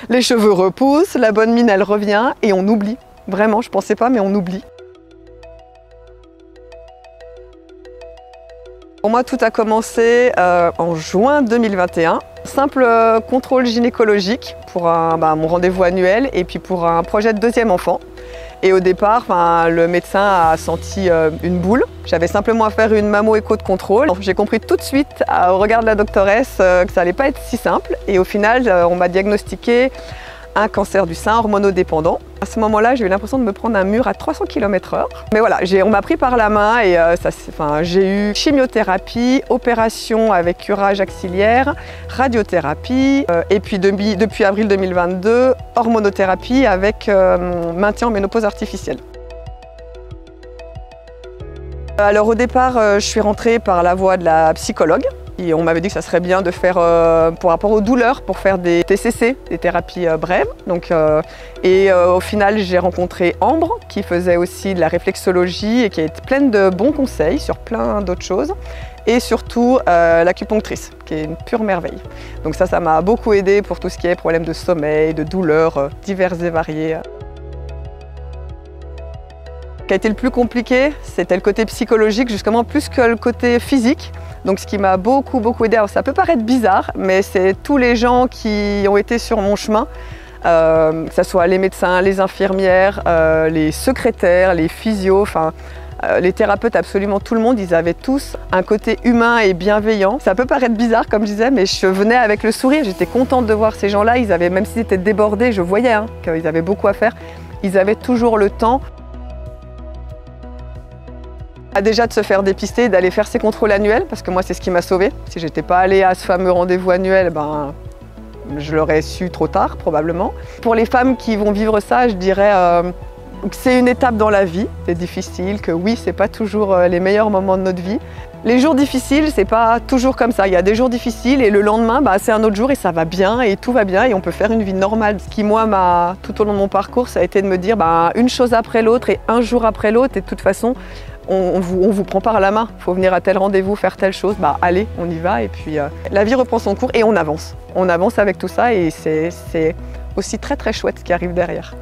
Les cheveux repoussent, la bonne mine elle revient et on oublie. Vraiment, je pensais pas mais on oublie. Pour moi, tout a commencé en juin 2021. Simple contrôle gynécologique pour mon rendez-vous annuel et puis pour un projet de deuxième enfant. Et au départ, le médecin a senti une boule. J'avais simplement à faire une mammo-écho de contrôle. J'ai compris tout de suite, au regard de la doctoresse, que ça n'allait pas être si simple. Et au final, on m'a diagnostiqué un cancer du sein hormonodépendant. À ce moment-là, j'ai eu l'impression de me prendre un mur à 300 km/h. Mais voilà, on m'a pris par la main et j'ai eu chimiothérapie, opération avec curage axillaire, radiothérapie et puis depuis avril 2022, hormonothérapie avec maintien en ménopause artificielle. Alors au départ, je suis rentrée par la voie de la psychologue. Et on m'avait dit que ça serait bien de faire, pour rapport aux douleurs, pour faire des TCC, des thérapies brèves. Au final, j'ai rencontré Ambre, qui faisait aussi de la réflexologie et qui est pleine de bons conseils sur plein d'autres choses. Et surtout, l'acupunctrice, qui est une pure merveille. Donc ça m'a beaucoup aidée pour tout ce qui est problèmes de sommeil, de douleurs diverses et variées. Ce qui a été le plus compliqué, c'était le côté psychologique, justement plus que le côté physique. Donc ce qui m'a beaucoup aidé, alors ça peut paraître bizarre, mais c'est tous les gens qui ont été sur mon chemin, que ce soit les médecins, les infirmières, les secrétaires, les physios, les thérapeutes, absolument tout le monde, ils avaient tous un côté humain et bienveillant. Ça peut paraître bizarre comme je disais, mais je venais avec le sourire, j'étais contente de voir ces gens-là, même s'ils étaient débordés, je voyais qu'ils avaient beaucoup à faire, ils avaient toujours le temps. Déjà de se faire dépister, d'aller faire ses contrôles annuels, parce que moi c'est ce qui m'a sauvée. Si j'étais pas allée à ce fameux rendez-vous annuel, je l'aurais su trop tard probablement. Pour les femmes qui vont vivre ça, je dirais que c'est une étape dans la vie, c'est difficile, que oui, c'est pas toujours les meilleurs moments de notre vie. Les jours difficiles, c'est pas toujours comme ça. Il y a des jours difficiles et le lendemain, c'est un autre jour et ça va bien et tout va bien et on peut faire une vie normale. Ce qui, moi, tout au long de mon parcours, ça a été de me dire une chose après l'autre et un jour après l'autre et de toute façon, on vous prend par la main, il faut venir à tel rendez-vous, faire telle chose, allez, on y va et puis la vie reprend son cours et on avance. On avance avec tout ça et c'est aussi très chouette ce qui arrive derrière.